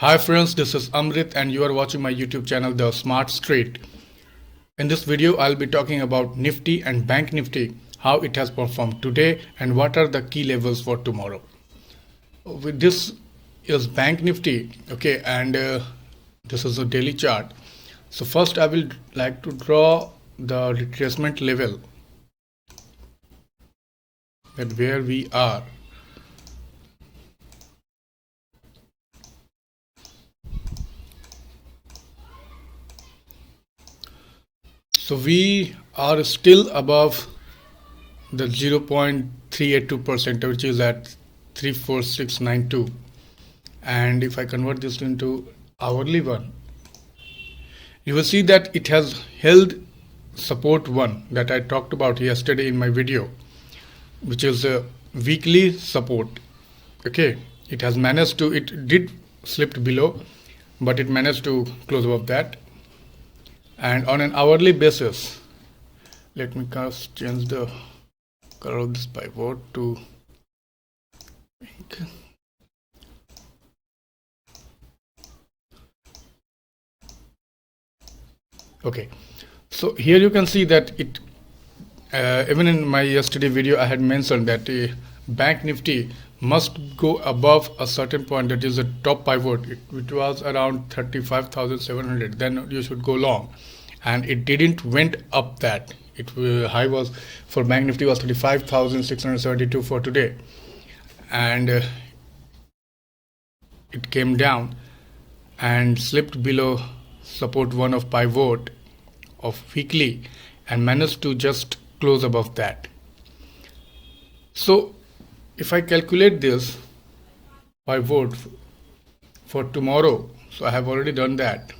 Hi friends, this is Amrit and you are watching my YouTube channel The Smart Street. In this video, I'll be talking about Nifty and Bank Nifty, how it has performed today and what are the key levels for tomorrow. With this is Bank Nifty, okay, and this is a daily chart. So first I will like to draw the retracement level at where we are. So we are still above the 0.382%, which is at 34692. And if I convert this into hourly one, you will see that it has held support 1 that I talked about yesterday in my video, which is a weekly support. Okay, it has managed to, it did slipped below, but it managed to close above that. And on an hourly basis, let me change the color of this pivot to pink. Okay, so here you can see that it even in my yesterday video I had mentioned that Bank Nifty must go above a certain point, that is a top pivot, which was around 35,700, then you should go long, and it didn't went up that. It high was for Bank Nifty was 35,672 for today, and it came down and slipped below support 1 of pivot of weekly and managed to just close above that. So if I calculate this pivot for tomorrow, so I have already done that.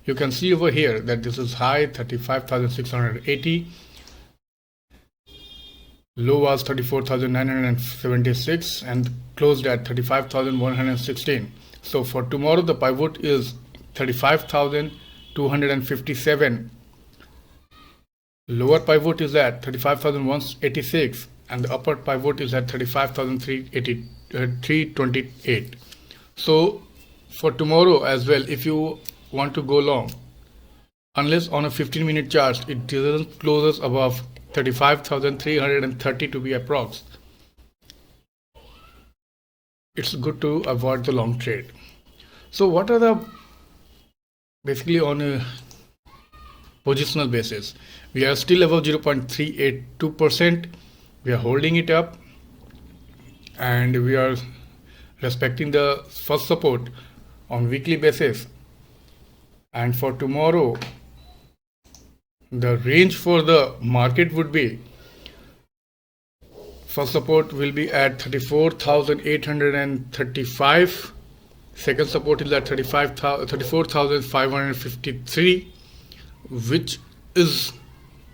You can see over here that this is high 35,680, low was 34,976 and closed at 35,116. So for tomorrow the pivot is 35,257. Lower pivot is at 35,186 and the upper pivot is at 35,328. So for tomorrow as well, if you want to go long, unless on a 15-minute chart it doesn't closes above 35,330 to be approx, it's good to avoid the long trade. So what are the basically on a positional basis, we are still above 0.382%. We are holding it up and we are respecting the first support on weekly basis. And for tomorrow, the range for the market would be, first support will be at 34,835. Second support is at 34,553, which is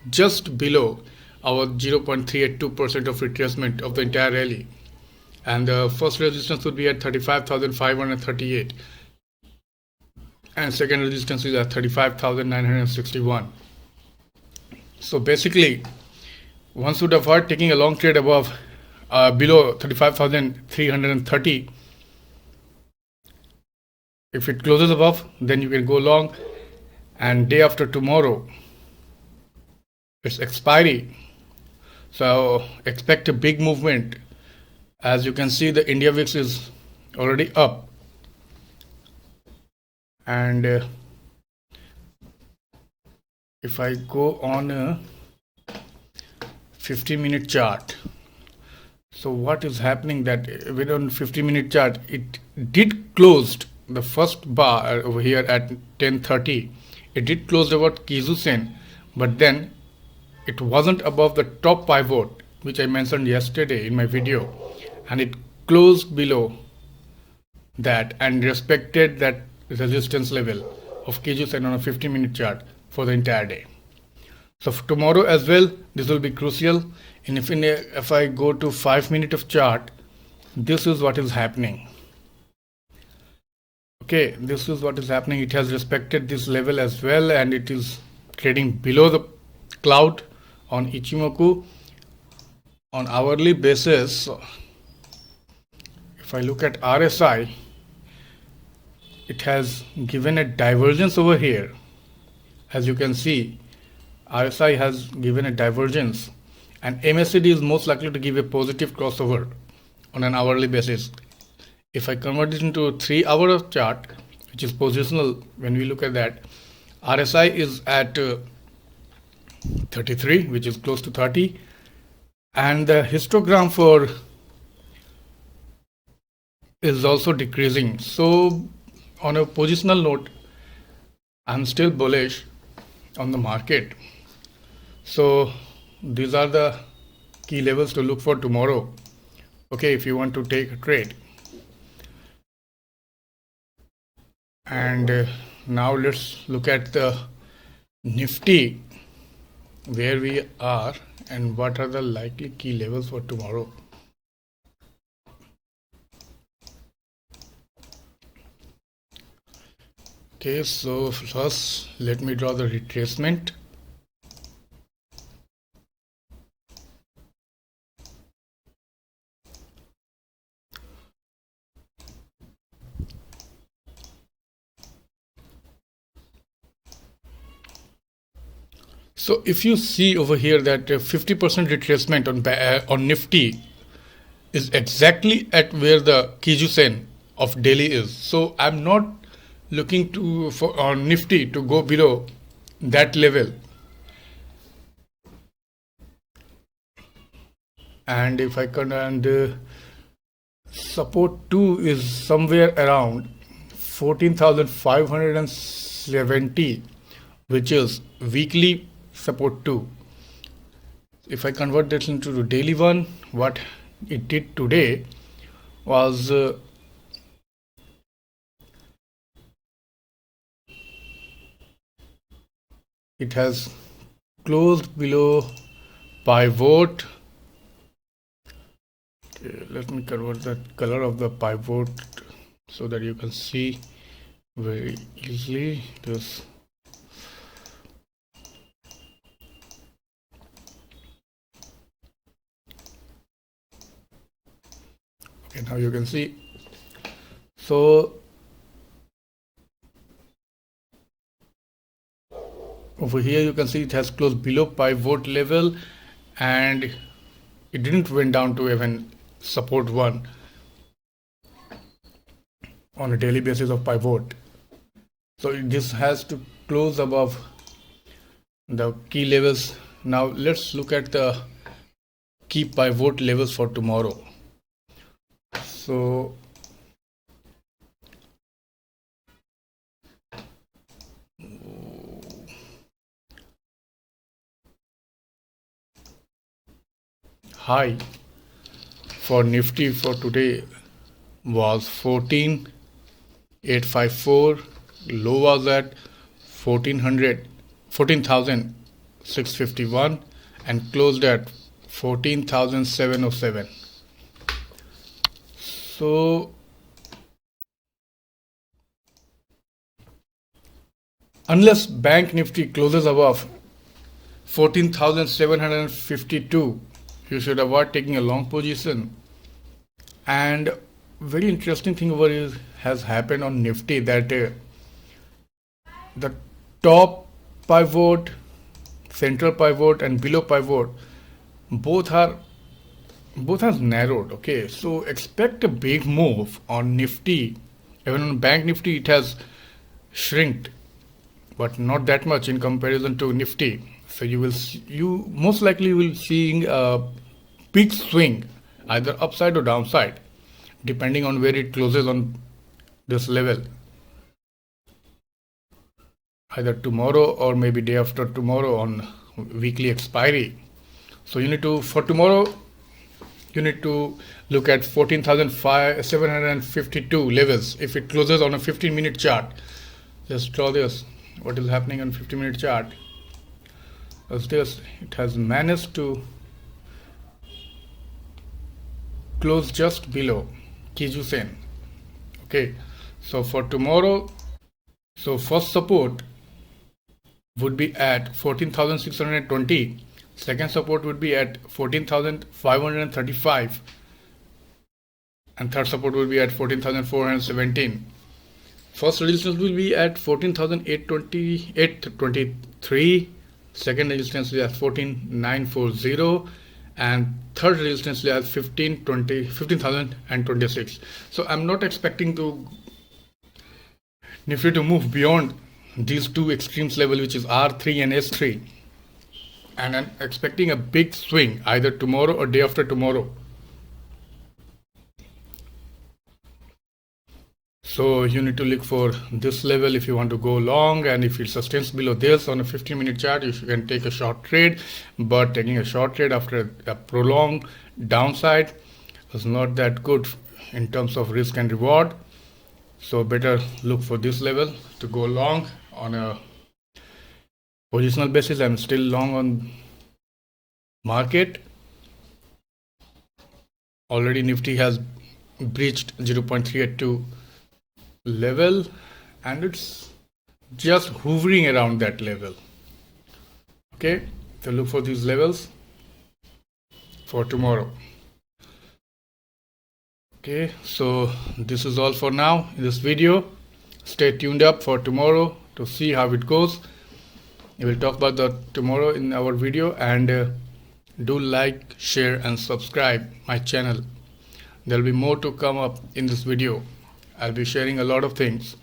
just below our 0.382% of retracement of the entire rally. And the first resistance would be at 35,538. And second resistance is at 35,961. So basically, one should avoid taking a long trade above below 35,330. If it closes above, then you can go long. And day after tomorrow, it's expiry. So expect a big movement. As you can see, the India VIX is already up. And if I go on a 50-minute chart, so what is happening that even on 50-minute chart, it did closed the first bar over here at 10:30. It did close about Kijun-sen, but then it wasn't above the top pivot, which I mentioned yesterday in my video, and it closed below that and respected that resistance level of Kijun-sen on a 50-minute chart for the entire day. So for tomorrow as well, this will be crucial. And if I go to 5-minute of chart, this is what is happening. Okay, this is what is happening. It has respected this level as well, and it is trading below the cloud on Ichimoku. On hourly basis, if I look at RSI, it has given a divergence over here. As you can see, RSI has given a divergence, and MACD is most likely to give a positive crossover on an hourly basis. If I convert it into a 3-hour chart, which is positional, when we look at that, RSI is at 33, which is close to 30, and the histogram for is also decreasing. So on a positional note, I'm still bullish on the market. So these are the key levels to look for tomorrow, okay, if you want to take a trade. And now let's look at the Nifty, where we are and what are the likely key levels for tomorrow. Okay, so first let me draw the retracement. So if you see over here that 50% retracement on Nifty is exactly at where the Kijun-sen of Delhi is. So I'm not looking to on Nifty to go below that level. And if I can, support 2 is somewhere around 14,570, which is weekly support 2. If I convert this into the daily one, what it did today was it has closed below pivot. Okay, let me convert the color of the pivot so that you can see very easily this. Okay, now you can see. So over here you can see it has closed below pivot level, and it didn't went down to even support 1 on a daily basis of pivot. So this has to close above the key levels. Now let's look at the key pivot levels for tomorrow. So high for Nifty for today was 14,854, low was at 14,651 and closed at 14,707. So unless Bank Nifty closes above 14,752, you should avoid taking a long position. And very interesting thing over here has happened on Nifty, that the top pivot, central pivot and below pivot both has narrowed. Okay, so expect a big move on Nifty. Even on Bank Nifty it has shrinked, but not that much in comparison to Nifty. So you most likely will seeing a big swing either upside or downside depending on where it closes on this level, either tomorrow or maybe day after tomorrow on weekly expiry. So for tomorrow you need to look at 14,752 levels. If it closes on a 15-minute chart, just draw this, what is happening on 15-minute chart. As this, it has managed to close just below Kijun-sen. Okay, so for tomorrow, so first support would be at 14,620, second support would be at 14,535, and third support would be at 14,417. First resistance will be at 14,823. Second resistance will be at 14,940. And third resistance will be at 15,026. So I'm not expecting to Nifty to move beyond these two extremes level, which is R3 and S3. And I'm expecting a big swing either tomorrow or day after tomorrow. So you need to look for this level if you want to go long, and if it sustains below this on a 15-minute chart, you can take a short trade. But taking a short trade after a prolonged downside is not that good in terms of risk and reward. So better look for this level to go long on a positional basis. I'm still long on market. Already Nifty has breached 0.382 level and it's just hovering around that level. Okay, so look for these levels for tomorrow. Okay, so this is all for now in this video. Stay tuned up for tomorrow to see how it goes. We will talk about that tomorrow in our video, and do like, share and subscribe my channel. There will be more to come up in this video. I'll be sharing a lot of things.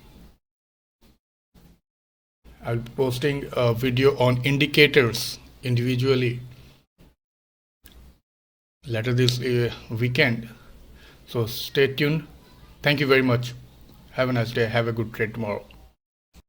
I'll be posting a video on indicators individually later this weekend. So stay tuned. Thank you very much. Have a nice day. Have a good trade tomorrow.